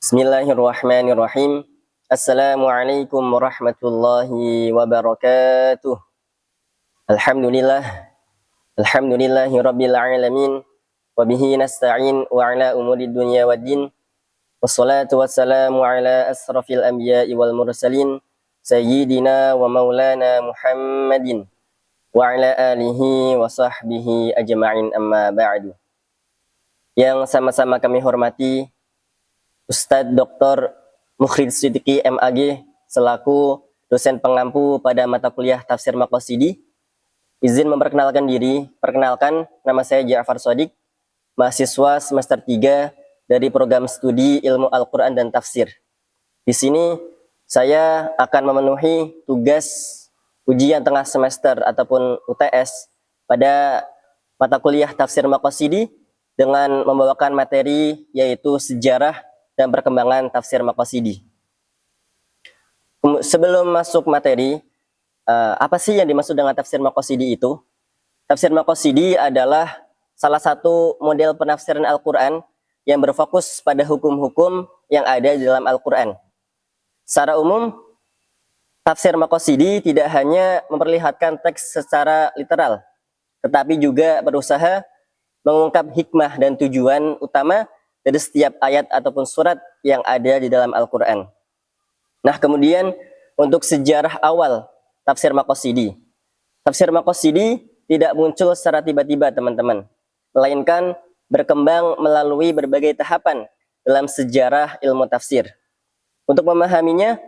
Bismillahirrahmanirrahim. Assalamualaikum warahmatullahi wabarakatuh. Alhamdulillah. Alhamdulillahi rabbil alamin. Wabihi nasta'in wa ala umuri dunya waddin. Wassalatu wassalamu ala asrafil anbiya'i wal mursalin. Sayyidina wa maulana Muhammadin. Wa ala alihi wa sahbihi ajma'in amma ba'du. Yang sama-sama kami hormati Ustadz Dr. Mukhrid Siddiqi MAG selaku dosen pengampu pada mata kuliah Tafsir Maqasidi. Izin memperkenalkan diri. Perkenalkan, nama saya Ja'far Shadiq, mahasiswa semester 3 dari program studi Ilmu Al-Quran dan Tafsir. Di sini saya akan memenuhi tugas ujian tengah semester ataupun UTS pada mata kuliah Tafsir Maqasidi dengan membawakan materi yaitu sejarah dan perkembangan tafsir Maqasidi. Sebelum masuk materi, apa sih yang dimaksud dengan tafsir Maqasidi itu? Tafsir Maqasidi adalah salah satu model penafsiran Al-Quran yang berfokus pada hukum-hukum yang ada di dalam Al-Quran. Secara umum, tafsir Maqasidi tidak hanya memperlihatkan teks secara literal, tetapi juga berusaha mengungkap hikmah dan tujuan utama dari setiap ayat ataupun surat yang ada di dalam Al-Quran. Nah, kemudian untuk sejarah awal tafsir Maqasidi. Tafsir Maqasidi tidak muncul secara tiba-tiba, teman-teman, melainkan berkembang melalui berbagai tahapan dalam sejarah ilmu tafsir. Untuk memahaminya,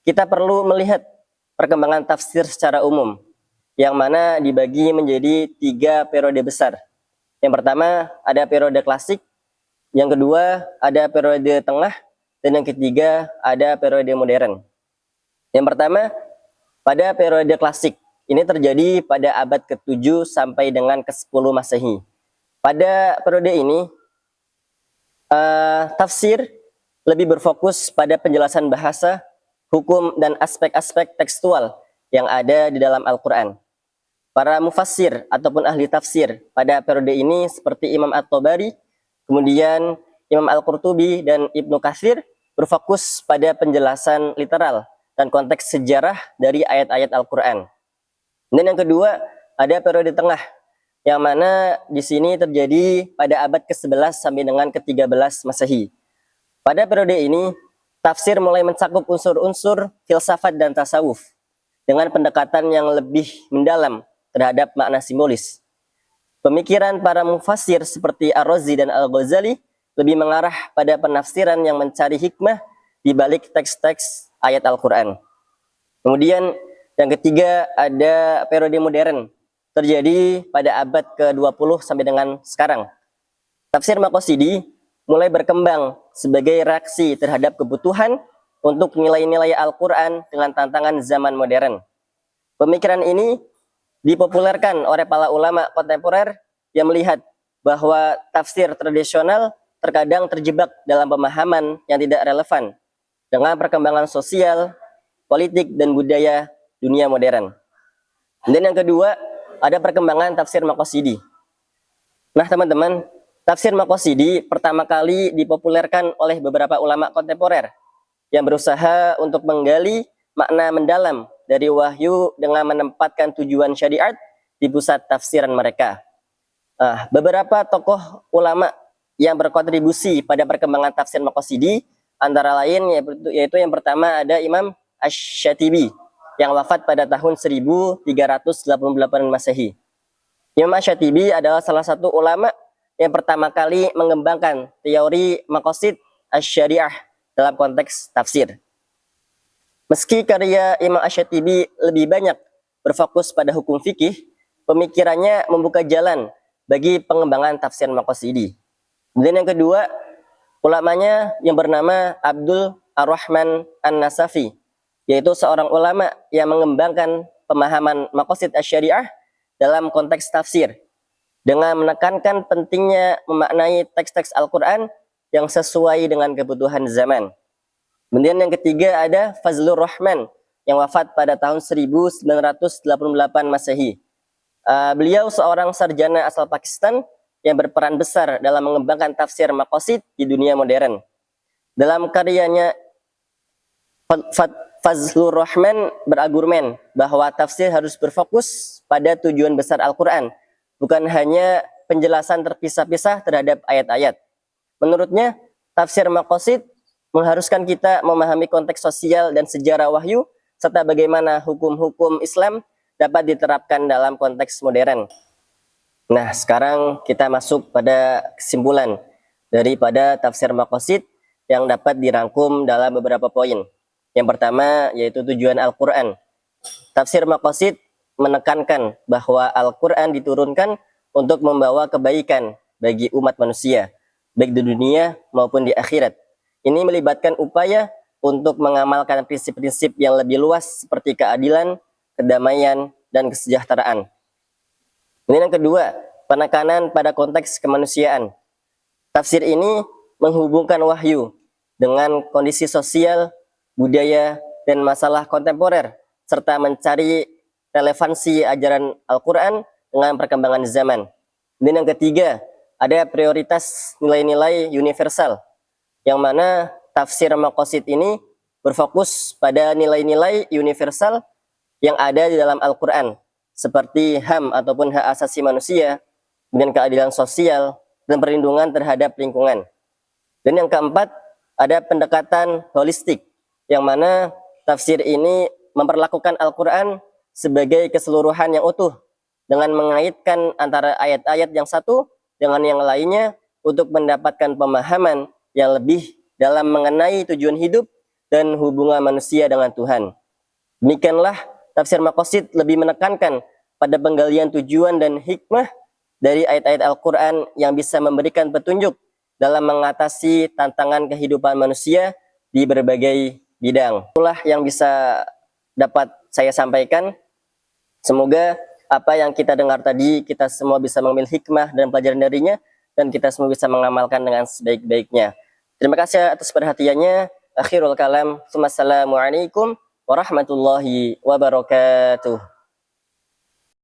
kita perlu melihat perkembangan tafsir secara umum, yang mana dibagi menjadi 3 periode besar. Yang pertama ada periode klasik, yang kedua ada periode tengah, dan yang ketiga ada periode modern. Yang pertama, pada periode klasik, ini terjadi pada abad ke-7 sampai dengan ke-10 Masehi. Pada periode ini, tafsir lebih berfokus pada penjelasan bahasa, hukum, dan aspek-aspek tekstual yang ada di dalam Al-Quran. Para mufassir ataupun ahli tafsir pada periode ini seperti Imam At-Tabari, kemudian Imam Al-Qurtubi dan Ibnu Katsir berfokus pada penjelasan literal dan konteks sejarah dari ayat-ayat Al-Quran. Dan yang kedua, ada periode tengah, yang mana di sini terjadi pada abad ke-11 sampai dengan ke-13 Masehi. Pada periode ini, tafsir mulai mencakup unsur-unsur filsafat dan tasawuf dengan pendekatan yang lebih mendalam terhadap makna simbolis. Pemikiran para mufassir seperti Ar-Razi dan Al-Ghazali lebih mengarah pada penafsiran yang mencari hikmah di balik teks-teks ayat Al-Quran. Kemudian yang ketiga ada periode modern, terjadi pada abad ke-20 sampai dengan sekarang. Tafsir Maqasidi mulai berkembang sebagai reaksi terhadap kebutuhan untuk nilai-nilai Al-Quran dengan tantangan zaman modern. Pemikiran ini dipopulerkan oleh para ulama kontemporer yang melihat bahwa tafsir tradisional terkadang terjebak dalam pemahaman yang tidak relevan dengan perkembangan sosial, politik, dan budaya dunia modern. Dan yang kedua, ada perkembangan tafsir Maqasidi. Nah, teman-teman, tafsir Maqasidi pertama kali dipopulerkan oleh beberapa ulama kontemporer yang berusaha untuk menggali makna mendalam dari wahyu dengan menempatkan tujuan syariat di pusat tafsiran mereka. Beberapa tokoh ulama yang berkontribusi pada perkembangan tafsir Maqasidi antara lain yaitu yang pertama ada Imam Asy-Syatibi yang wafat pada tahun 1388 Masehi. Imam Asy-Syatibi adalah salah satu ulama yang pertama kali mengembangkan teori maqasid asy-syariah dalam konteks tafsir. Meski karya Imam Asy-Syatibi lebih banyak berfokus pada hukum fikih, pemikirannya membuka jalan bagi pengembangan tafsir Maqasidi. Dan yang kedua, ulamanya yang bernama Abdul Ar-Rahman An-Nasafi, yaitu seorang ulama yang mengembangkan pemahaman maqasid asy-syariah dalam konteks tafsir dengan menekankan pentingnya memaknai teks-teks Al-Quran yang sesuai dengan kebutuhan zaman. Kemudian yang ketiga ada Fazlur Rahman yang wafat pada tahun 1988 Masehi. Beliau seorang sarjana asal Pakistan yang berperan besar dalam mengembangkan tafsir maqasid di dunia modern. Dalam karyanya Fazlur Rahman berargumen bahwa tafsir harus berfokus pada tujuan besar Al-Quran, bukan hanya penjelasan terpisah-pisah terhadap ayat-ayat. Menurutnya, tafsir maqasid mengharuskan kita memahami konteks sosial dan sejarah wahyu, serta bagaimana hukum-hukum Islam dapat diterapkan dalam konteks modern. Nah, sekarang kita masuk pada kesimpulan daripada tafsir maqasid yang dapat dirangkum dalam beberapa poin. Yang pertama yaitu tujuan Al-Quran. Tafsir maqasid menekankan bahwa Al-Quran diturunkan untuk membawa kebaikan bagi umat manusia, baik di dunia maupun di akhirat. Ini melibatkan upaya untuk mengamalkan prinsip-prinsip yang lebih luas seperti keadilan, kedamaian, dan kesejahteraan. Kemudian yang kedua, penekanan pada konteks kemanusiaan. Tafsir ini menghubungkan wahyu dengan kondisi sosial, budaya, dan masalah kontemporer, serta mencari relevansi ajaran Al-Quran dengan perkembangan zaman. Dan yang ketiga, ada prioritas nilai-nilai universal, yang mana tafsir maqasid ini berfokus pada nilai-nilai universal yang ada di dalam Al-Quran, seperti HAM ataupun hak asasi manusia, kemudian keadilan sosial, dan perlindungan terhadap lingkungan. Dan yang keempat, ada pendekatan holistik, yang mana tafsir ini memperlakukan Al-Quran sebagai keseluruhan yang utuh, dengan mengaitkan antara ayat-ayat yang satu dengan yang lainnya untuk mendapatkan pemahaman yang lebih dalam mengenai tujuan hidup dan hubungan manusia dengan Tuhan. Demikianlah tafsir maqasid lebih menekankan pada penggalian tujuan dan hikmah dari ayat-ayat Al-Quran yang bisa memberikan petunjuk dalam mengatasi tantangan kehidupan manusia di berbagai bidang. Itulah yang bisa dapat saya sampaikan. Semoga apa yang kita dengar tadi, kita semua bisa mengambil hikmah dan pelajaran darinya, dan kita semua bisa mengamalkan dengan sebaik-baiknya. Terima kasih atas perhatiannya. Akhirul kalam. Wassalamualaikum warahmatullahi wabarakatuh.